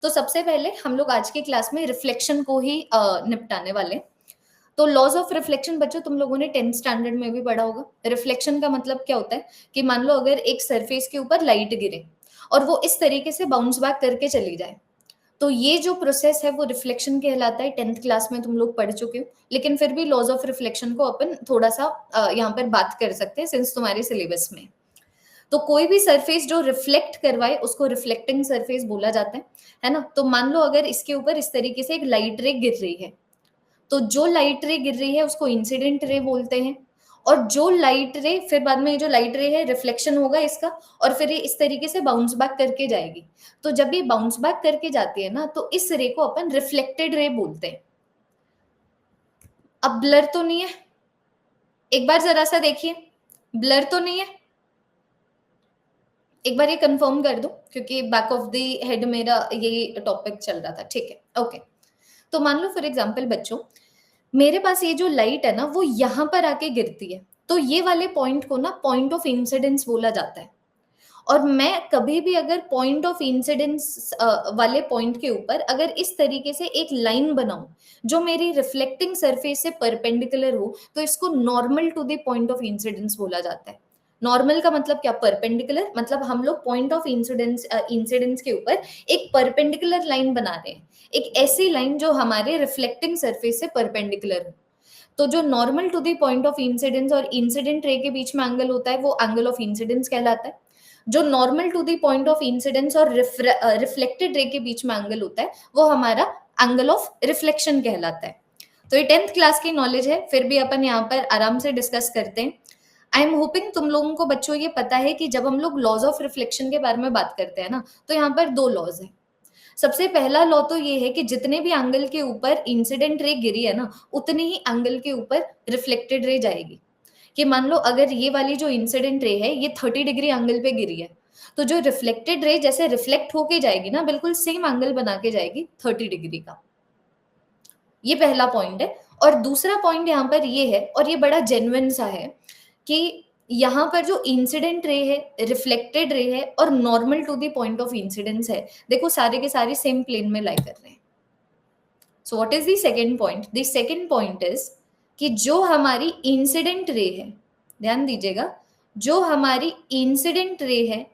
तो सबसे पहले हम लोग आज की क्लास में रिफ्लेक्शन को ही निपटाने वाले हैं। तो लॉज ऑफ रिफ्लेक्शन बच्चों तुम लोगों ने 10th स्टैंडर्ड में भी पढ़ा होगा। रिफ्लेक्शन का मतलब क्या होता है कि मान लो अगर एक सरफेस के ऊपर लाइट गिरे और वो इस तरीके से बाउंस बैक करके चली जाए, तो ये जो प्रोसेस है वो रिफ्लेक्शन कहलाता है। 10th क्लास में तुम लोग पढ़ चुके हो, लेकिन फिर भी लॉज ऑफ रिफ्लेक्शन को अपन थोड़ा सा यहाँ पर बात कर सकते हैं सिंस तुम्हारे सिलेबस में। तो कोई भी सरफेस जो रिफ्लेक्ट करवाए उसको रिफ्लेक्टिंग सरफेस बोला जाता है ना। तो मान लो अगर इसके ऊपर इस तरीके से एक लाइट रे गिर रही है, तो जो लाइट रे गिर रही है उसको इंसिडेंट रे बोलते हैं। और जो लाइट रे फिर बाद में ये जो लाइट रे है रिफ्लेक्शन होगा इसका, और फिर ये इस तरीके से बाउंस बैक करके जाएगी। तो जब ये बाउंस बैक करके जाती है ना, तो इस रे को अपन रिफ्लेक्टेड रे बोलते हैं। अब ब्लर तो नहीं है? एक बार जरा सा देखिए, ब्लर तो नहीं है? एक बार ये कंफर्म कर दो, क्योंकि बैक ऑफ द हेड मेरा ये टॉपिक चल रहा था। ठीक है, ओके। तो मान लो फॉर एग्जांपल बच्चों, मेरे पास ये जो लाइट है ना वो यहां पर आके गिरती है, तो ये वाले पॉइंट को ना पॉइंट ऑफ इंसिडेंस बोला जाता है। और मैं कभी भी अगर पॉइंट ऑफ इंसिडेंस वाले पॉइंट के ऊपर अगर इस तरीके से एक लाइन बनाऊं जो मेरी रिफ्लेक्टिंग सरफेस से परपेंडिकुलर हो, तो इसको normal to the point of incidence बोला जाता है। नॉर्मल का मतलब क्या? परपेंडिकुलर, मतलब हम लोग पॉइंट ऑफ इंसिडेंस के ऊपर एक परपेंडिकुलर लाइन बना रहे हैं, एक ऐसी लाइन जो हमारे रिफ्लेक्टिंग सरफेस से परपेंडिकुलर हो। तो जो normal to the point of incidence और इंसिडेंट रे के बीच में एंगल होता है वो एंगल ऑफ इंसिडेंस कहलाता है। जो normal to the point of incidence और रिफ्लेक्टेड रे के बीच में एंगल होता है वो हमारा एंगल ऑफ रिफ्लेक्शन कहलाता है। तो ये 10th क्लास की नॉलेज है, फिर भी अपन यहाँ पर आराम से डिस्कस करते हैं। आई एम होपिंग तुम लोगों को बच्चों ये पता है कि जब हम लोग लॉज ऑफ रिफ्लेक्शन के बारे में बात करते हैं ना, तो यहाँ पर दो लॉज है। सबसे पहला लॉ तो ये है कि जितने भी एंगल के ऊपर इंसिडेंट रे गिरी है ना, उतने ही एंगल के ऊपर रिफ्लेक्टेड रे जाएगी। कि मान लो अगर ये वाली जो इंसिडेंट रे है ये 30 डिग्री एंगल पे गिरी है, तो जो रिफ्लेक्टेड रे जैसे रिफ्लेक्ट होके जाएगी ना, बिल्कुल सेम एंगल बना के जाएगी 30 डिग्री का। ये पहला पॉइंट है। और दूसरा पॉइंट यहाँ पर ये है, और ये बड़ा जेन्युइन सा है, कि यहाँ पर जो इंसिडेंट रे है, रिफ्लेक्टेड रे है और normal to the point of incidence है, देखो सारे के सारे सेम प्लेन में लाई कर रहे हैं। So what is the second point? The second point is कि जो हमारी इंसिडेंट रे है, ध्यान दीजिएगा, जो हमारी इंसिडेंट रे है,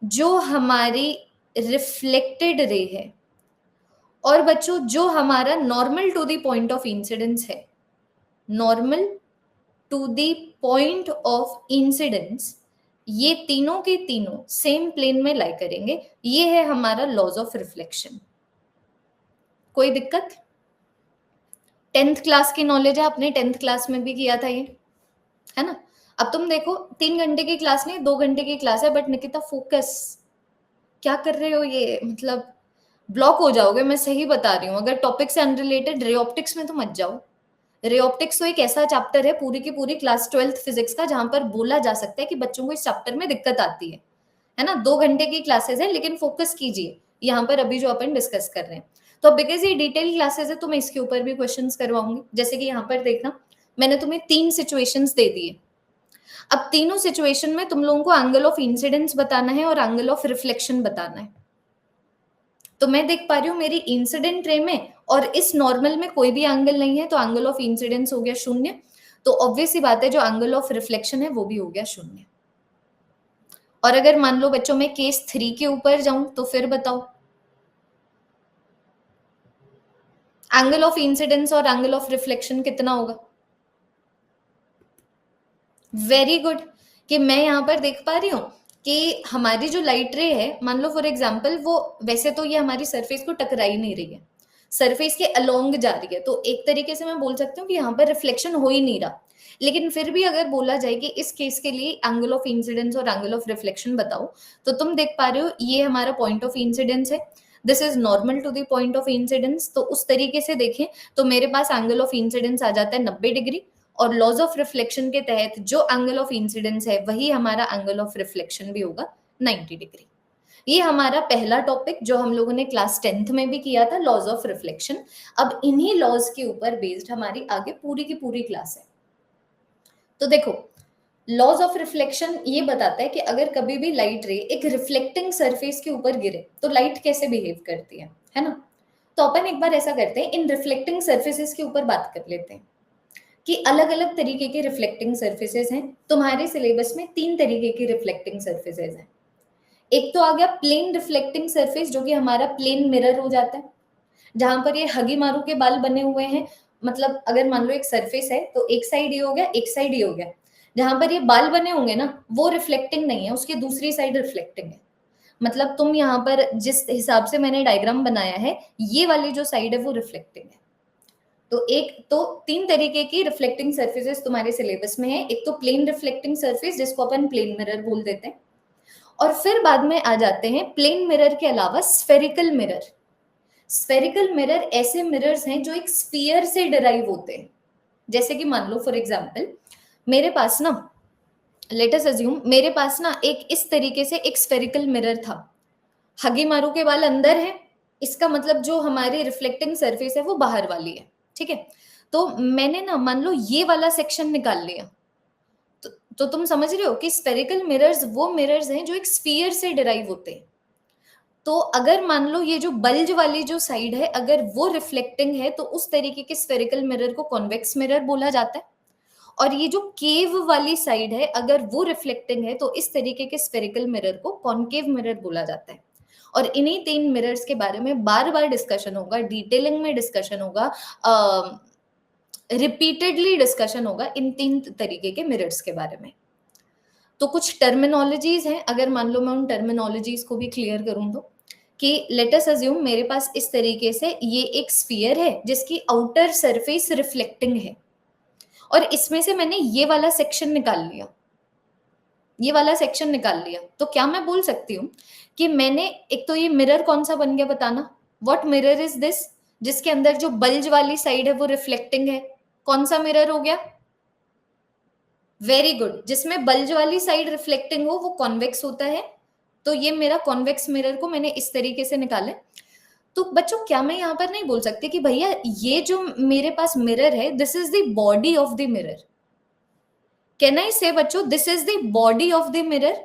जो हमारी रिफ्लेक्टेड रे है, और बच्चों जो हमारा normal to the point of incidence है, normal to the point of incidence, ये तीनों के तीनों सेम प्लेन में लाई करेंगे। ये है हमारा लॉज ऑफ रिफ्लेक्शन। कोई दिक्कत? 10th क्लास की नॉलेज है, आपने 10th क्लास में भी किया था ये, है ना। अब तुम देखो 3 घंटे की क्लास नहीं 2 घंटे की क्लास है, बट निकिता फोकस, क्या कर रहे हो? ये मतलब ब्लॉक हो जाओगे, मैं सही बता रही हूँ। अगर टॉपिक से अनरिलेटेड रे ऑप्टिक्स में तो मत जाओ। रे ऑप्टिक्स तो एक ऐसा चैप्टर है पूरी की पूरी क्लास 12th फिजिक्स का, जहां पर बोला जा सकता है कि बच्चों को इस चैप्टर में दिक्कत आती है ना। 2 घंटे की क्लासेस है, लेकिन फोकस कीजिए यहाँ पर अभी जो अपन डिस्कस कर रहे हैं। तो बिकॉज ये डिटेल क्लासेस है तो मैं इसके ऊपर भी क्वेश्चंस करवाऊंगी। जैसे कि यहाँ पर देखना, मैंने तुम्हें 3 सिचुएशंस दे दिए। अब तीनों सिचुएशन में तुम लोगों को एंगल ऑफ इंसिडेंस बताना है और एंगल ऑफ रिफ्लेक्शन बताना है। तो मैं देख पा रही हूँ मेरी इंसिडेंट रे में और इस नॉर्मल में कोई भी एंगल नहीं है, तो एंगल ऑफ इंसिडेंस हो गया 0। तो ऑब्वियस सी बात है जो एंगल ऑफ रिफ्लेक्शन है वो भी हो गया 0। और अगर मान लो बच्चों मैं केस 3 के ऊपर जाऊं, तो फिर बताओ एंगल ऑफ इंसिडेंस और एंगल ऑफ रिफ्लेक्शन कितना होगा? Very good. कि मैं यहाँ पर देख पा रही हूँ कि हमारी जो लाइट रे है, मान लो फॉर एग्जांपल वो वैसे तो ये हमारी सरफेस को टकरा ही नहीं रही है, सरफेस के अलोंग जा रही है, तो एक तरीके से मैं बोल सकती हूँ कि यहाँ पर रिफ्लेक्शन हो ही नहीं रहा। लेकिन फिर भी अगर बोला जाए कि इस केस के लिए एंगल ऑफ इंसिडेंस और एंगल ऑफ रिफ्लेक्शन बताओ, तो तुम देख पा रहे हो ये हमारा पॉइंट ऑफ इंसिडेंस है, this is normal to the point of incidence. तो उस तरीके से देखें तो मेरे पास एंगल ऑफ इंसिडेंस आ जाता है 90 डिग्री, और लॉज ऑफ रिफ्लेक्शन के तहत जो एंगल ऑफ इंसिडेंस है वही हमारा एंगल ऑफ रिफ्लेक्शन भी होगा 90 डिग्री। ये हमारा पहला टॉपिक जो हम लोगों ने क्लास 10th में भी किया था, लॉज ऑफ रिफ्लेक्शन। अब इन्हीं लॉज के ऊपर बेस्ड हमारी आगे पूरी की पूरी क्लास है। तो देखो लॉज ऑफ रिफ्लेक्शन ये बताता है कि अगर कभी भी लाइट रे एक रिफ्लेक्टिंग सरफेस के ऊपर गिरे तो लाइट कैसे बिहेव करती है ना। तो अपन एक बार ऐसा करते हैं, इन रिफ्लेक्टिंग सरफेसेस के ऊपर बात कर लेते हैं कि अलग अलग तरीके के रिफ्लेक्टिंग सरफेसेस हैं। तुम्हारे सिलेबस में 3 तरीके की रिफ्लेक्टिंग सरफेसेस हैं। एक तो आ गया प्लेन रिफ्लेक्टिंग सरफेस, जो कि हमारा प्लेन मिरर हो जाता है, जहां पर ये हगी मारू के बाल बने हुए हैं। मतलब अगर मान लो एक सरफेस है तो एक साइड ये हो गया, एक साइड ये हो गया, जहां पर ये बाल बने होंगे ना वो रिफ्लेक्टिंग नहीं है, उसकी दूसरी साइड रिफ्लेक्टिंग है। मतलब तुम यहाँ पर जिस हिसाब से मैंने डायग्राम बनाया है, ये वाली जो साइड है वो रिफ्लेक्टिंग है। तो एक तो 3 तरीके की रिफ्लेक्टिंग सरफेसेस तुम्हारे सिलेबस में है। एक तो प्लेन रिफ्लेक्टिंग सरफेस जिसको अपन प्लेन मिरर बोल देते हैं, और फिर बाद में आ जाते हैं प्लेन मिरर के अलावा स्फेरिकल मिरर। स्फेरिकल मिरर ऐसे मिरर्स हैं जो एक स्फीयर से डिराइव होते हैं। जैसे कि मान लो फॉर एग्जांपल मेरे पास ना, लेट अस अज्यूम मेरे पास ना एक इस तरीके से एक स्फेरिकल मिरर था। हगी मारू के बाल अंदर है, इसका मतलब जो हमारी रिफ्लेक्टिंग सरफेस है वो बाहर वाली है, ठीक है। तो मैंने ना मान लो ये वाला सेक्शन निकाल लिया, तो तुम समझ रहे हो कि स्फेरिकल मिरर्स वो मिरर्स हैं जो एक स्फीयर से डिराइव होते हैं। तो अगर मान लो ये जो बल्ज वाली जो साइड है अगर वो रिफ्लेक्टिंग है तो उस तरीके के स्फेरिकल मिरर को कॉन्वेक्स मिरर बोला जाता है। और ये जो केव वाली साइड है अगर वो रिफ्लेक्टिंग है तो इस तरीके के स्फेरिकल मिरर को कॉनकेव मिरर बोला जाता है। और इन्हीं 3 मिरर्स के बारे में बार बार डिस्कशन होगा, डिटेलिंग में डिस्कशन होगा, रिपीटेडली डिस्कशन होगा इन 3 तरीके के मिरर्स के बारे में। तो कुछ टर्मिनोलॉजीज हैं, अगर मान लो मैं उन टर्मिनोलॉजीज को भी क्लियर करूं तो, कि लेट अस अज्यूम मेरे पास इस तरीके से ये एक स्फीयर है जिसकी आउटर सरफेस रिफ्लेक्टिंग है, और इसमें से मैंने ये वाला सेक्शन निकाल लिया, ये वाला सेक्शन निकाल लिया। तो क्या मैं बोल सकती हूँ कि मैंने, एक तो ये मिरर कौन सा बन गया बताना, व्हाट मिरर इज दिस, जिसके अंदर जो बल्ज वाली साइड है वो रिफ्लेक्टिंग है, कौन सा मिरर हो गया, वेरी गुड, जिसमें बल्ज वाली साइड रिफ्लेक्टिंग हो वो कॉन्वेक्स होता है। तो ये मेरा कॉन्वेक्स मिरर को मैंने इस तरीके से निकाला। तो बच्चों क्या मैं यहाँ पर नहीं बोल सकती कि भैया ये जो मेरे पास मिरर है this is the body of the mirror, can I से बच्चों this is the body of the mirror.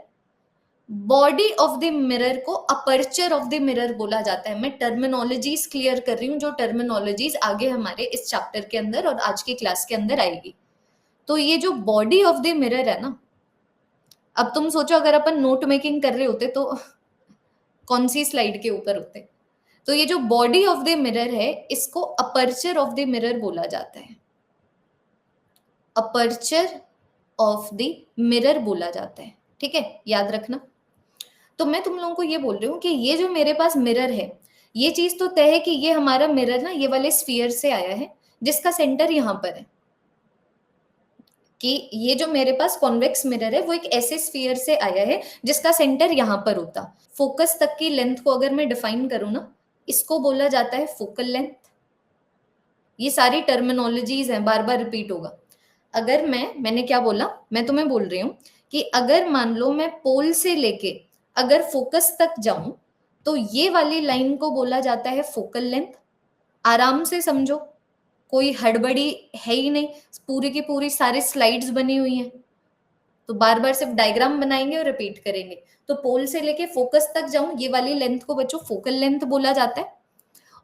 Body of the mirror को अपर्चर ऑफ द मिरर बोला जाता है। मैं टर्मिनोलॉजीज क्लियर कर रही हूँ, जो टर्मिनोलॉजीज आगे हमारे इस चैप्टर के अंदर और आज की क्लास के अंदर आएगी। तो ये जो बॉडी ऑफ द मिरर है ना, अब तुम सोचो अगर अपन नोट मेकिंग कर रहे होते तो कौन सी स्लाइड के ऊपर होते। तो ये जो बॉडी ऑफ द मिरर है इसको अपर्चर ऑफ द मिरर बोला जाता है, अपर्चर ऑफ द मिरर बोला जाता है, ठीक है, याद रखना। तो मैं तुम लोगों को ये बोल रही हूँ कि ये जो मेरे पास मिरर है, ये चीज तो तय है कि ये हमारा मिरर ना ये वाले स्फीयर से आया है जिसका सेंटर यहाँ पर है, कि ये जो मेरे पास कॉन्वेक्स मिरर है वो एक ऐसे स्फीयर से आया है जिसका सेंटर यहाँ पर होता। फोकस तक की लेंथ को अगर मैं डिफाइन करूँ ना, इसको बोला जाता है फोकल लेंथ। ये सारी टर्मिनोलॉजीज हैं, बार बार रिपीट होगा। अगर मैंने क्या बोला, मैं तुम्हें बोल रही हूँ कि अगर मान लो मैं पोल से लेके अगर फोकस तक जाऊं तो ये वाली लाइन को बोला जाता है फोकल लेंथ। आराम से समझो, कोई हड़बड़ी है ही नहीं, पूरी की पूरी सारी स्लाइड्स बनी हुई हैं, तो बार बार सिर्फ डायग्राम बनाएंगे और रिपीट करेंगे। तो पोल से लेके फोकस तक जाऊं ये वाली लेंथ को बच्चों फोकल लेंथ बोला जाता है।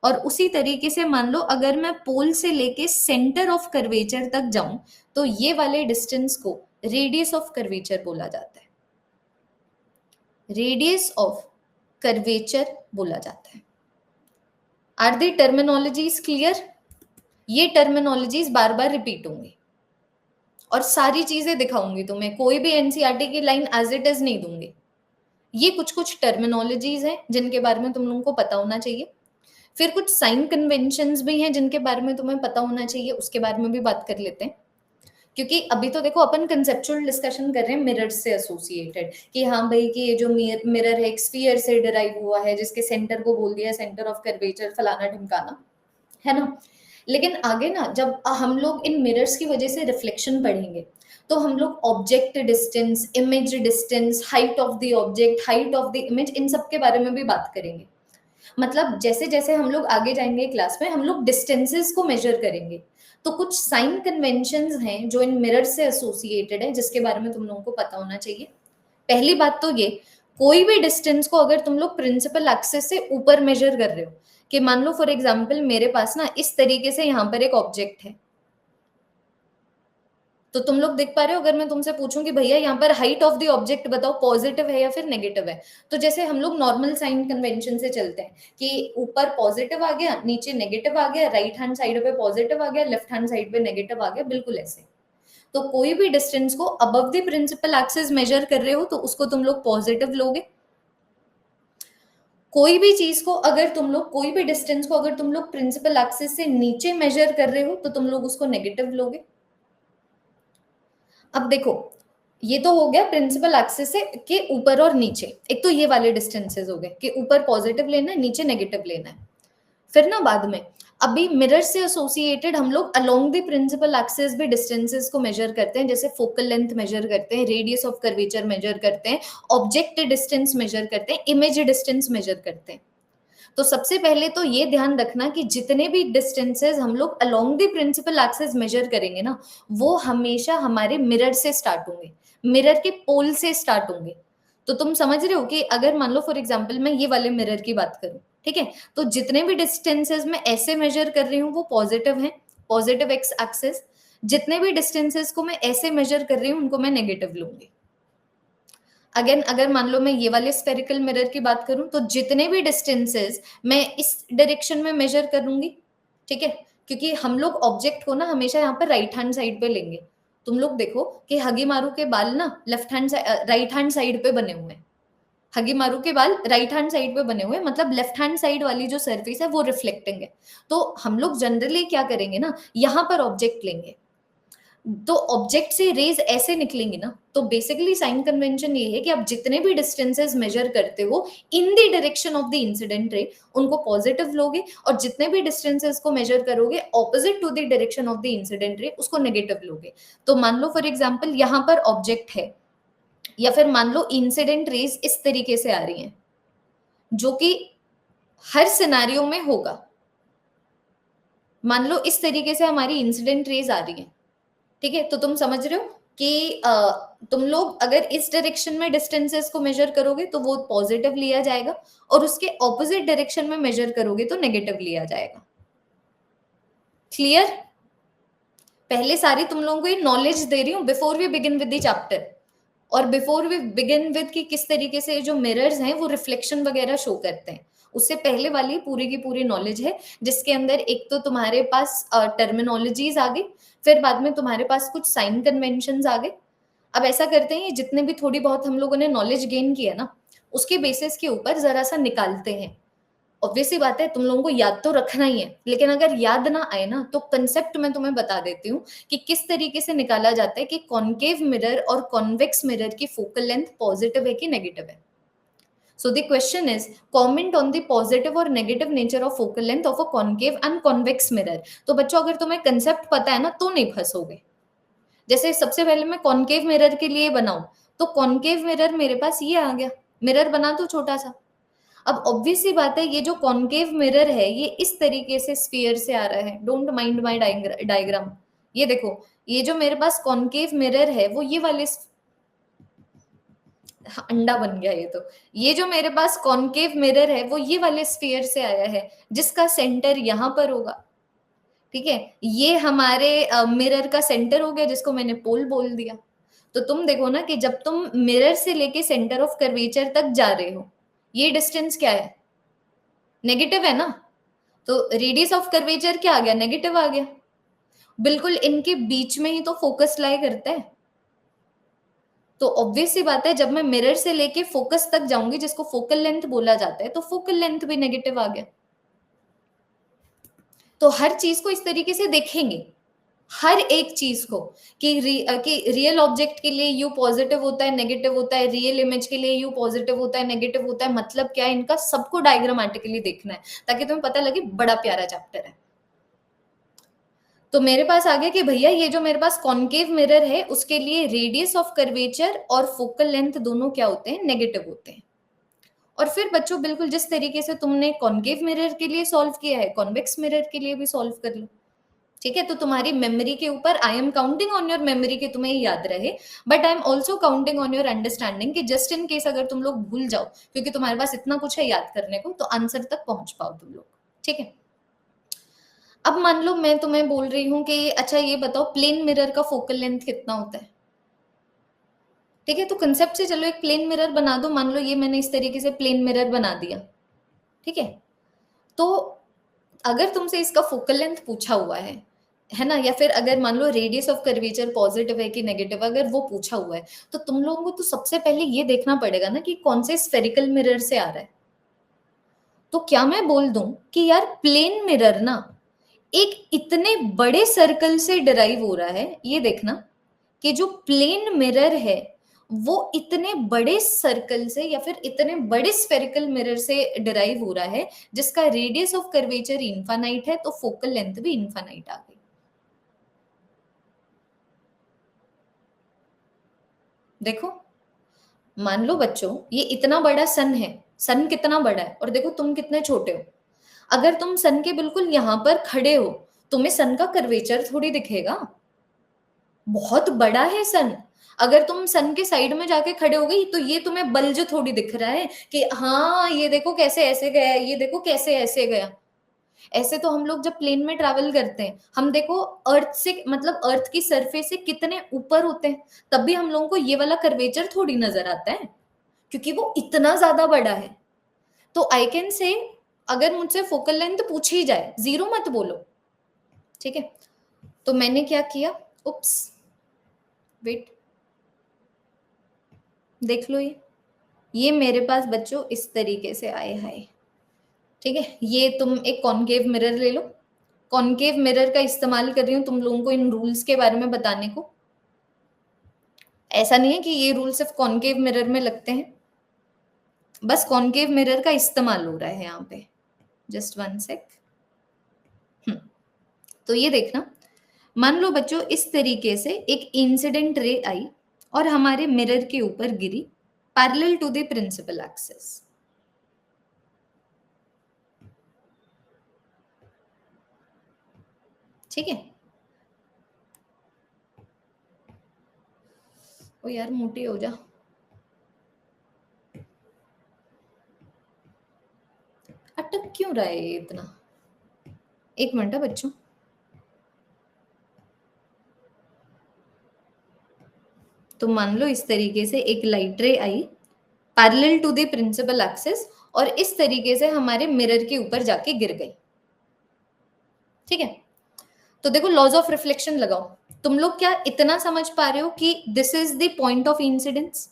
और उसी तरीके से मान लो अगर मैं पोल से लेके सेंटर ऑफ कर्वेचर तक जाऊं तो ये वाले डिस्टेंस को रेडियस ऑफ कर्वेचर बोला जाता है, रेडियस ऑफ कर्वेचर बोला जाता है। Are the terminologies clear? ये टर्मिनोलॉजीज बार बार रिपीट होंगी और सारी चीजें दिखाऊंगी तुम्हें, कोई भी एनसीईआरटी की लाइन एज इट इज नहीं दूंगी। ये कुछ कुछ टर्मिनोलॉजीज हैं जिनके बारे में तुम लोगों को पता होना चाहिए। फिर कुछ साइन कन्वेंशंस भी हैं जिनके बारे में तुम्हें पता होना चाहिए, उसके बारे में भी बात कर लेते हैं। क्योंकि अभी तो देखो अपन कंसेप्चुअल डिस्कशन कर रहे हैं मिरर से एसोसिएटेड, कि हाँ भाई कि ये जो मिरर है एक स्फीयर से डिराइव हुआ है जिसके सेंटर को बोल दिया सेंटर ऑफ कर्वेचर फलाना ढिमकाना, है ना। लेकिन आगे ना जब हम लोग इन मिरर्स की वजह से रिफ्लेक्शन पढ़ेंगे तो हम लोग object distance, image distance, height of the object, height of the image, इन सब के बारे में भी बात करेंगे। मतलब जैसे जैसे हम लोग आगे जाएंगे क्लास में हम लोग डिस्टेंसेस को मेजर करेंगे। तो कुछ साइन कन्वेंशंस हैं जो इन मिरर से एसोसिएटेड है, जिसके बारे में तुम लोगों को पता होना चाहिए। पहली बात तो ये, कोई भी डिस्टेंस को अगर तुम लोग प्रिंसिपल एक्सिस से ऊपर मेजर कर रहे हो, कि मान लो फॉर एग्जांपल मेरे पास ना इस तरीके से यहाँ पर एक ऑब्जेक्ट है, तो तुम लोग देख पा रहे हो, अगर मैं तुमसे पूछूं कि भैया यहाँ पर हाइट ऑफ द ऑब्जेक्ट बताओ, पॉजिटिव है या फिर नेगेटिव है, तो जैसे हम लोग नॉर्मल साइन कन्वेंशन से चलते हैं कि ऊपर पॉजिटिव आ गया, नीचे नेगेटिव आ गया, राइट हैंड साइड पे पॉजिटिव आ गया, लेफ्ट हैंड साइड पे नेगेटिव आ गया, बिल्कुल ऐसे। तो कोई भी डिस्टेंस को above the principal axis measure कर रहे हो तो उसको तुम लोग पॉजिटिव लोगे। कोई भी चीज को अगर तुम लोग, कोई भी डिस्टेंस को अगर तुम लोग प्रिंसिपल एक्सिस से नीचे मेजर कर रहे हो तो तुम लोग उसको नेगेटिव लोगे। अब देखो, ये तो हो गया प्रिंसिपल एक्सिस से के ऊपर और नीचे, एक तो ये वाले डिस्टेंसेस हो गए कि ऊपर पॉजिटिव लेना है, नीचे नेगेटिव लेना है। फिर ना बाद में अभी मिरर से एसोसिएटेड हम लोग अलोंग द प्रिंसिपल एक्सिस भी डिस्टेंसेस को मेजर करते हैं, जैसे फोकल लेंथ मेजर करते हैं, रेडियस ऑफ कर्वेचर मेजर करते हैं, ऑब्जेक्ट डिस्टेंस मेजर करते हैं, इमेज डिस्टेंस मेजर करते हैं। तो सबसे पहले तो ये ध्यान रखना कि जितने भी डिस्टेंसेस हम लोग along the principal axis measure करेंगे ना, वो हमेशा हमारे मिरर से स्टार्ट होंगे, मिरर के पोल से स्टार्ट होंगे। तो तुम समझ रहे हो कि अगर मान लो फॉर एग्जांपल मैं ये वाले मिरर की बात करूं, ठीक है, तो जितने भी डिस्टेंसेस मैं ऐसे मेजर कर रही हूँ वो पॉजिटिव हैं, पॉजिटिव एक्स एक्सिस। जितने भी डिस्टेंसेस को मैं ऐसे मेजर कर रही हूँ उनको मैं नेगेटिव लूंगी। अगेन अगर मान लो मैं ये वाले स्फेरिकल मिरर की बात करूं तो जितने भी डिस्टेंसेस मैं इस डायरेक्शन में मेजर करूंगी, ठीक है, क्योंकि हम लोग ऑब्जेक्ट को ना हमेशा यहाँ पर राइट हैंड साइड पे लेंगे। तुम लोग देखो कि हगी मारू के बाल ना left hand right hand side पे बने हुए हैं, हगी मारू के बाल राइट हैंड साइड पे बने हुए हैं, मतलब लेफ्ट हैंड साइड वाली जो सरफेस है वो रिफ्लेक्टिंग है। तो हम लोग जनरली क्या करेंगे ना, यहाँ पर ऑब्जेक्ट लेंगे, तो ऑब्जेक्ट से रेज ऐसे निकलेंगी ना, तो बेसिकली साइन कन्वेंशन ये है कि आप जितने भी डिस्टेंसेस मेजर करते हो in the direction of the incident रे उनको पॉजिटिव लोगे, और जितने भी डिस्टेंसेस को मेजर करोगे opposite to the direction of the incident ray उसको नेगेटिव लोगे। तो मान लो फॉर एग्जांपल यहाँ पर ऑब्जेक्ट है, या फिर मान लो इंसिडेंट रेज इस तरीके से आ रही हैं, जो कि हर सिनेरियो में होगा। मान लो इस तरीके से हमारी इंसिडेंट रेज आ रही है, ठीक है, तो तुम समझ रहे हो कि तुम लोग अगर इस डायरेक्शन में डिस्टेंसेस को मेजर करोगे तो वो पॉजिटिव लिया जाएगा, और उसके ऑपोजिट डायरेक्शन में मेजर करोगे तो नेगेटिव लिया जाएगा। क्लियर? पहले सारी तुम लोगों को ये नॉलेज दे रही हूँ before we begin with the chapter, और बिफोर वी बिगिन विद कि किस तरीके से जो मिरर्स हैं वो रिफ्लेक्शन वगैरह शो करते हैं, उससे पहले वाली पूरी की पूरी नॉलेज है, जिसके अंदर एक तो तुम्हारे पास टर्मिनोलॉजीज आ गई, फिर बाद में तुम्हारे पास कुछ साइन कन्वेंशंस आ गए। अब ऐसा करते हैं, जितने भी थोड़ी बहुत हम लोगों ने नॉलेज गेन किया ना, उसके बेसिस के ऊपर जरा सा निकालते हैं। ऑब्वियस सी बात है तुम लोगों को याद तो रखना ही है, लेकिन अगर याद ना आए ना तो कंसेप्ट मैं तुम्हें बता देती हूँ कि किस तरीके से निकाला जाता है कि कॉनकेव मिरर और कॉन्वेक्स मिरर की फोकल लेंथ पॉजिटिव है कि नेगेटिव है। So the question is, comment on the positive or negative nature of focal length of a concave and convex mirror। तो बच्चों अगर तुम्हें कंसेप्ट पता है ना तो नहीं फंसोगे। जैसे सबसे पहले मैं कॉनकेव मिरर के लिए बनाऊं, तो कॉनकेव मिरर मेरे पास ये आ गया, मिरर बना दो छोटा सा। अब ऑब्वियस सी बात है ये जो कॉनकेव मिरर है ये इस तरीके से स्फीयर से आ रहा है, डोंट माइंड माय डायग्राम। ये देखो, ये जो मेरे पास कॉनकेव मिरर है वो ये वाले अंडा बन गया ये जो मेरे पास कॉनकेव मिरर है वो ये वाले स्फीयर से आया है, जिसका सेंटर यहाँ पर होगा, ठीक है, ये हमारे मिरर का सेंटर हो गया जिसको मैंने पोल बोल दिया। तो तुम देखो ना कि जब तुम मिरर से लेके सेंटर ऑफ कर्वेचर तक जा रहे हो, ये डिस्टेंस क्या है, नेगेटिव है ना, तो रेडियस ऑफ कर्वेचर क्या आ गया, नेगेटिव आ गया। बिल्कुल इनके बीच में ही तो फोकस लाई करता है, तो ऑब्वियस सी बात है जब मैं मिरर से लेके फोकस तक जाऊंगी जिसको फोकल लेंथ बोला जाता है, तो फोकल लेंथ भी नेगेटिव आ गया। तो हर चीज को इस तरीके से देखेंगे, हर एक चीज को कि रियल ऑब्जेक्ट के लिए यू पॉजिटिव होता है नेगेटिव होता है, रियल इमेज के लिए यू पॉजिटिव होता है नेगेटिव होता है, मतलब क्या है इनका सबको डायग्रामेटिकली देखना है ताकि तुम्हें पता लगे बड़ा प्यारा चैप्टर है। तो मेरे पास आ गया कि भैया ये जो मेरे पास कॉनकेव मिरर है उसके लिए रेडियस ऑफ कर्वेचर और फोकल लेंथ दोनों क्या होते हैं, नेगेटिव होते हैं। और फिर बच्चों बिल्कुल जिस तरीके से तुमने कॉनकेव मिरर के लिए सॉल्व किया है कॉन्वेक्स मिरर के लिए भी सॉल्व कर लो। ठीक है, तो तुम्हारी मेमोरी के ऊपर I am counting on your memory कि तुम्हें याद रहे, but I am also counting on your understanding कि जस्ट इन केस अगर तुम लोग भूल जाओ, क्योंकि तुम्हारे पास इतना कुछ है याद करने को, तो आंसर तक पहुंच पाओ तुम लोग। ठीक है, अब मान लो मैं तुम्हें बोल रही हूँ कि अच्छा ये बताओ प्लेन मिरर का फोकल लेंथ कितना होता है। ठीक है, तो कंसेप्ट से चलो एक प्लेन मिरर बना दो, मान लो ये मैंने इस तरीके से प्लेन मिरर बना दिया। ठीक है, तो अगर तुमसे इसका फोकल लेंथ पूछा हुआ है ना, या फिर अगर मान लो रेडियस ऑफ कर्वेचर पॉजिटिव है कि नेगेटिव, अगर वो पूछा हुआ है, तो तुम लोगों को तो सबसे पहले ये देखना पड़ेगा ना कि कौन से स्फेरिकल मिरर से आ रहा है। तो क्या मैं बोल दूं कि यार प्लेन मिरर ना एक इतने बड़े सर्कल से डिराइव हो रहा है, ये देखना कि जो प्लेन मिरर है वो इतने बड़े सर्कल से या फिर इतने बड़े स्फेरिकल मिरर से डिराइव हो रहा है जिसका रेडियस ऑफ कर्वेचर इनफाइनाइट है, तो फोकल लेंथ भी इनफाइनाइट आ गई। देखो, मान लो बच्चों ये इतना बड़ा सन है, सन कितना बड़ा है, और देखो तुम कितने छोटे हो। अगर तुम सन के बिल्कुल यहां पर खड़े हो, तुम्हें सन का कर्वेचर थोड़ी दिखेगा, बहुत बड़ा है सन। अगर तुम सन के साइड में जाके खड़े हो गई तो ये तुम्हें बल्ज थोड़ी दिख रहा है कि हाँ ये देखो कैसे ऐसे गया, ये देखो कैसे ऐसे गया। ऐसे तो हम लोग जब प्लेन में ट्रैवल करते हैं, हम देखो अर्थ से मतलब अर्थ की सरफेस से कितने ऊपर होते हैं, तब भी हम लोगों को ये वाला कर्वेचर थोड़ी नजर आता है, क्योंकि वो इतना ज्यादा बड़ा है। तो आई कैन से, अगर मुझसे फोकल लेंथ पूछी जाए, जीरो मत बोलो। ठीक है, तो मैंने क्या किया, उप्स, वेट, देख लो ये मेरे पास बच्चों इस तरीके से आए हैं। ठीक है, ये तुम एक कॉनकेव मिरर ले लो। कॉनकेव मिरर का इस्तेमाल कर रही हूँ तुम लोगों को इन रूल्स के बारे में बताने को। ऐसा नहीं है कि ये रूल सिर्फ कॉनकेव मिरर में लगते हैं, बस कॉनकेव मिरर का इस्तेमाल हो रहा है यहाँ पे। Just one sec. तो ये देखना, मान लो बच्चों इस तरीके से एक इंसिडेंट रे आई और हमारे मिरर के ऊपर गिरी parallel to the principal axis. ठीक है, ओ यार मोटी हो जा, अटक क्यों रहा है ये इतना। एक मिनट है बच्चों, तो मान लो इस तरीके से एक लाइट रे आई parallel to the principal axis और इस तरीके से हमारे मिरर के ऊपर जाके गिर गई। ठीक है, तो देखो लॉज ऑफ रिफ्लेक्शन लगाओ। तुम लोग क्या इतना समझ पा रहे हो कि this is the point of incidence?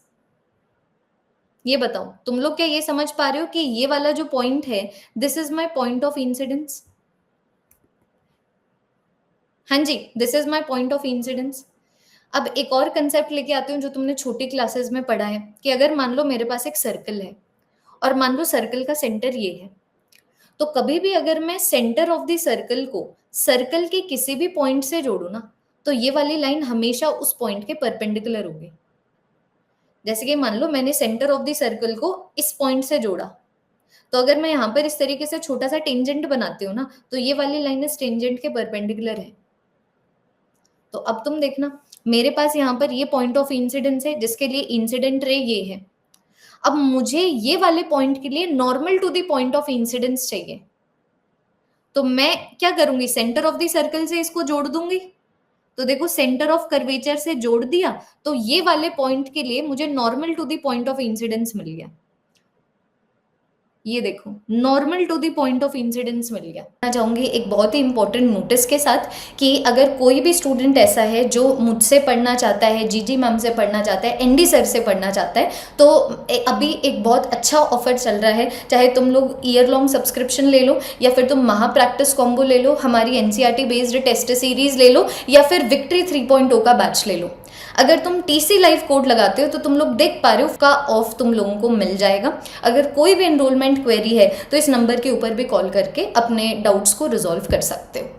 ये बताओ, तुम लोग क्या ये समझ पा रहे हो कि ये वाला जो पॉइंट है this is my point of incidence? हाँ जी, this is my point of incidence. अब एक और कंसेप्ट लेके आती हूँ जो तुमने छोटी क्लासेस में पढ़ा है कि अगर मान लो मेरे पास एक सर्कल है और मान लो सर्कल का सेंटर ये है, तो कभी भी अगर मैं सेंटर ऑफ द सर्कल को सर्कल के किसी भी पॉइंट से जोड़ू ना, तो ये वाली लाइन हमेशा उस पॉइंट के परपेंडिकुलर होगी। जैसे कि मान लो मैंने सेंटर ऑफ द सर्कल को इस पॉइंट से जोड़ा, तो अगर मैं यहाँ पर इस तरीके से छोटा सा टेंजेंट बनाती हूँ ना, तो ये वाली लाइन इस टेंजेंट के परपेंडिकुलर है। तो अब तुम देखना, मेरे पास यहाँ पर ये पॉइंट ऑफ इंसिडेंस है जिसके लिए इंसिडेंट रे ये है। अब मुझे ये वाले पॉइंट के लिए normal to the point of incidence चाहिए, तो मैं क्या करूंगी, सेंटर ऑफ द सर्कल से इसको जोड़ दूंगी। तो देखो सेंटर ऑफ कर्वेचर से जोड़ दिया, तो ये वाले पॉइंट के लिए मुझे normal to the point of incidence मिल गया। ये देखो normal to the point of incidence मिल गया। मैं चाहूंगी एक बहुत ही इंपॉर्टेंट नोटिस के साथ कि अगर कोई भी स्टूडेंट ऐसा है जो मुझसे पढ़ना चाहता है, जीजी मैम से पढ़ना चाहता है, एनडी सर से पढ़ना चाहता है, तो अभी एक बहुत अच्छा ऑफर चल रहा है। चाहे तुम लोग ईयर लॉन्ग सब्सक्रिप्शन ले लो या फिर तुम महा प्रैक्टिस कॉम्बो ले लो, हमारी एनसीईआरटी बेस्ड टेस्ट सीरीज ले लो या फिर विक्ट्री 3.0 का बैच ले लो। अगर तुम टीसी लाइव कोड लगाते हो तो तुम लोग देख पा रहे हो का ऑफ तुम लोगों को मिल जाएगा। अगर कोई भी एनरोलमेंट क्वेरी है तो इस नंबर के ऊपर भी कॉल करके अपने डाउट्स को रिजॉल्व कर सकते हो।